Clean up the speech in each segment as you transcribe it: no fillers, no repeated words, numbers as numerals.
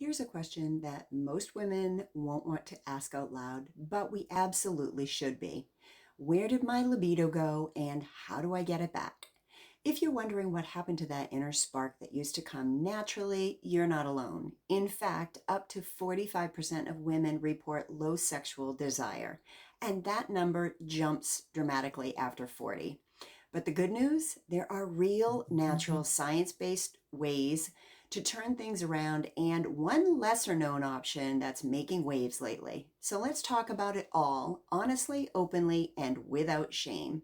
Here's a question that most women won't want to ask out loud, but we absolutely should be. Where did my libido go and how do I get it back? If you're wondering what happened to that inner spark that used to come naturally, you're not alone. In fact, up to 45% of women report low sexual desire, and that number jumps dramatically after 40. But the good news, there are real, natural, science-based ways to turn things around, and one lesser known option that's making waves lately. So let's talk about it all, honestly, openly, and without shame.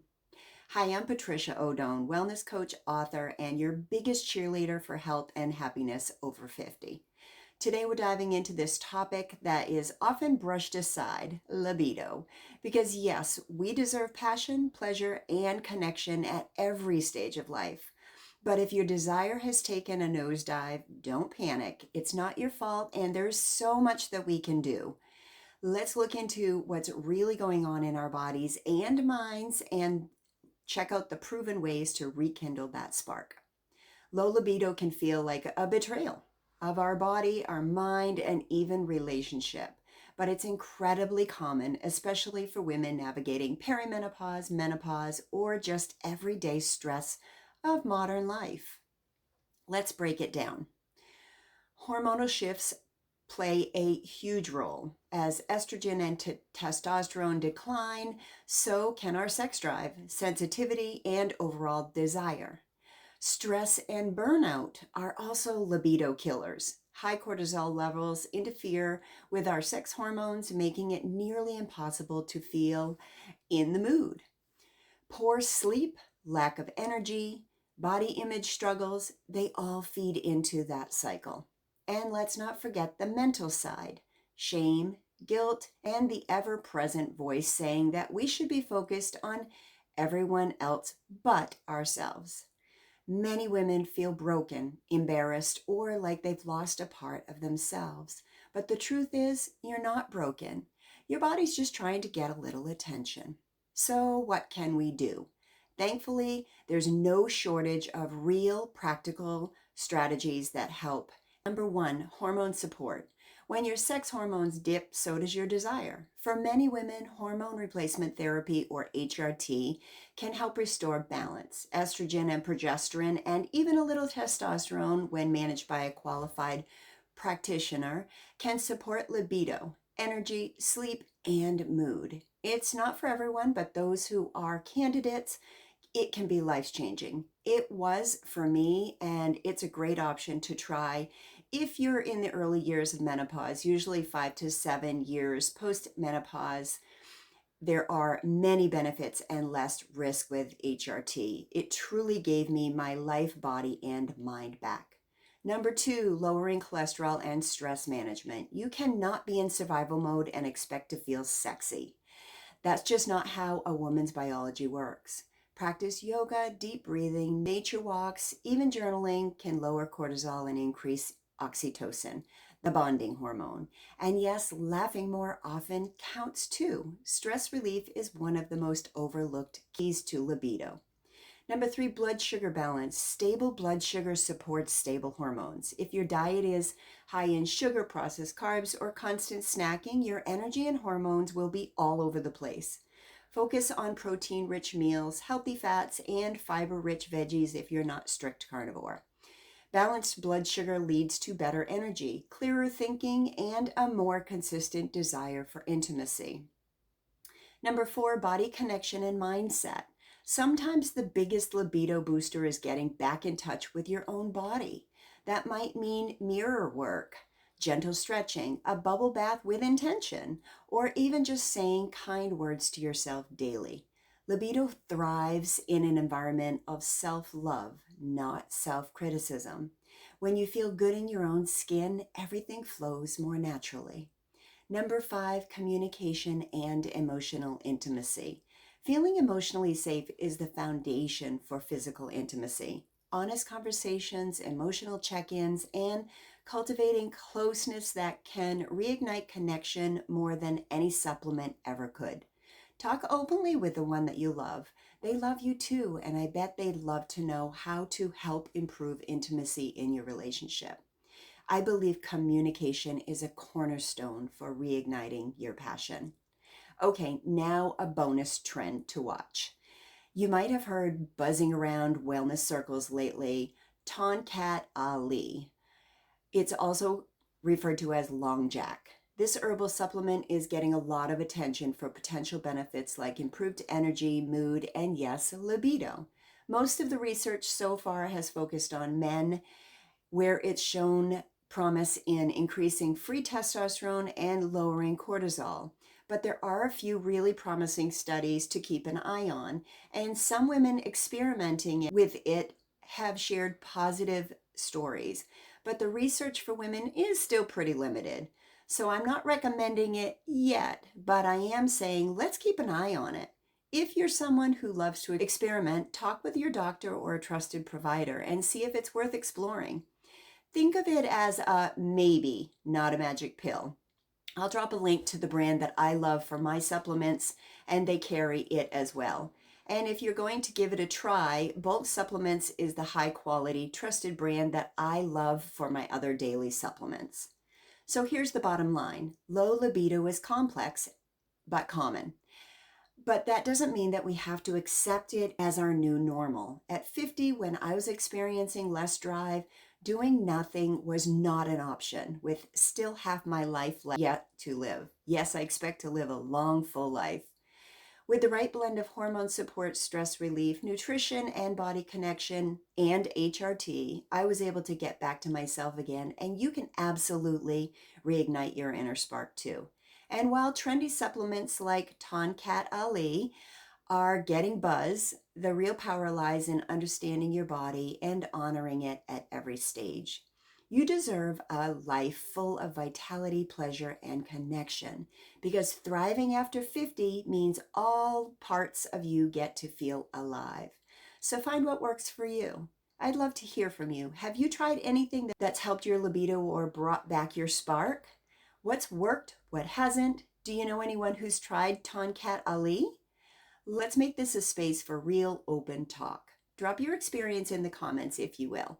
Hi, I'm Patricia Odone, wellness coach, author, and your biggest cheerleader for health and happiness over 50. Today, we're diving into this topic that is often brushed aside, libido. Because yes, we deserve passion, pleasure, and connection at every stage of life. But if your desire has taken a nosedive, don't panic. It's not your fault, and there's so much that we can do. Let's look into what's really going on in our bodies and minds and check out the proven ways to rekindle that spark. Low libido can feel like a betrayal of our body, our mind, and even relationship. But it's incredibly common, especially for women navigating perimenopause, menopause, or just everyday stress of modern life. Let's break it down. Hormonal shifts play a huge role. As estrogen and testosterone decline, so can our sex drive, sensitivity, and overall desire. Stress and burnout are also libido killers. High cortisol levels interfere with our sex hormones, making it nearly impossible to feel in the mood. Poor sleep, lack of energy, body image struggles, they all feed into that cycle. And let's not forget the mental side, shame, guilt, and the ever-present voice saying that we should be focused on everyone else but ourselves. Many women feel broken, embarrassed, or like they've lost a part of themselves. But the truth is, you're not broken. Your body's just trying to get a little attention. So, what can we do? Thankfully, there's no shortage of real practical strategies that help. Number one, hormone support. When your sex hormones dip, so does your desire. For many women, hormone replacement therapy, or HRT, can help restore balance. Estrogen and progesterone, and even a little testosterone, when managed by a qualified practitioner, can support libido, energy, sleep, and mood. It's not for everyone, but those who are candidates, it can be life-changing. It was for me, and it's a great option to try if you're in the early years of menopause, usually 5 to 7 years post-menopause. There are many benefits and less risk with HRT. It truly gave me my life, body, and mind back. Number two, lowering cholesterol and stress management. You cannot be in survival mode and expect to feel sexy. That's just not how a woman's biology works. Practice yoga, deep breathing, nature walks, even journaling can lower cortisol and increase oxytocin, the bonding hormone. And yes, laughing more often counts too. Stress relief is one of the most overlooked keys to libido. Number three, blood sugar balance. Stable blood sugar supports stable hormones. If your diet is high in sugar, processed carbs, or constant snacking, your energy and hormones will be all over the place. Focus on protein-rich meals, healthy fats, and fiber-rich veggies if you're not strict carnivore. Balanced blood sugar leads to better energy, clearer thinking, and a more consistent desire for intimacy. Number four, body connection and mindset. Sometimes the biggest libido booster is getting back in touch with your own body. That might mean mirror work, gentle stretching, a bubble bath with intention, or even just saying kind words to yourself daily. Libido thrives in an environment of self-love, not self-criticism. When you feel good in your own skin, everything flows more naturally. Number five, communication and emotional intimacy. Feeling emotionally safe is the foundation for physical intimacy. Honest conversations, emotional check-ins, and cultivating closeness that can reignite connection more than any supplement ever could. Talk openly with the one that you love. They love you too, and I bet they'd love to know how to help improve intimacy in your relationship. I believe communication is a cornerstone for reigniting your passion. Okay, now a bonus trend to watch. You might have heard buzzing around wellness circles lately, Tonkat Ali. It's also referred to as long jack. This herbal supplement is getting a lot of attention for potential benefits like improved energy, mood, and yes, libido. Most of the research so far has focused on men, where it's shown promise in increasing free testosterone and lowering cortisol. But there are a few really promising studies to keep an eye on, and some women experimenting with it have shared positive stories. But the research for women is still pretty limited. So I'm not recommending it yet, but I am saying let's keep an eye on it. If you're someone who loves to experiment, talk with your doctor or a trusted provider and see if it's worth exploring. Think of it as a maybe, not a magic pill. I'll drop a link to the brand that I love for my supplements, and they carry it as well. And if you're going to give it a try, Bulk Supplements is the high quality, trusted brand that I love for my other daily supplements. So here's the bottom line. Low libido is complex, but common. But that doesn't mean that we have to accept it as our new normal. At 50, when I was experiencing less drive, doing nothing was not an option, with still half my life left yet to live. Yes, I expect to live a long, full life. With the right blend of hormone support, stress relief, nutrition, and body connection, and HRT, I was able to get back to myself again, and you can absolutely reignite your inner spark too. And while trendy supplements like Tonkat Ali are getting buzz, the real power lies in understanding your body and honoring it at every stage. You deserve a life full of vitality, pleasure, and connection, because thriving after 50 means all parts of you get to feel alive. So find what works for you. I'd love to hear from you. Have you tried anything that's helped your libido or brought back your spark? What's worked? What hasn't? Do you know anyone who's tried Tonkat Ali? Let's make this a space for real open talk. Drop your experience in the comments if you will.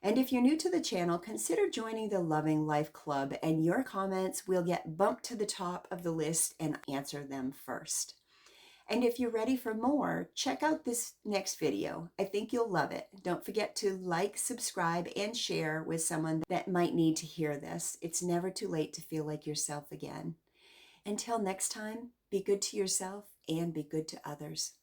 And if you're new to the channel, consider joining the Loving Life Club, and your comments will get bumped to the top of the list and answer them first. And if you're ready for more, check out this next video. I think you'll love it. Don't forget to like, subscribe, and share with someone that might need to hear this. It's never too late to feel like yourself again. Until next time, be good to yourself and be good to others.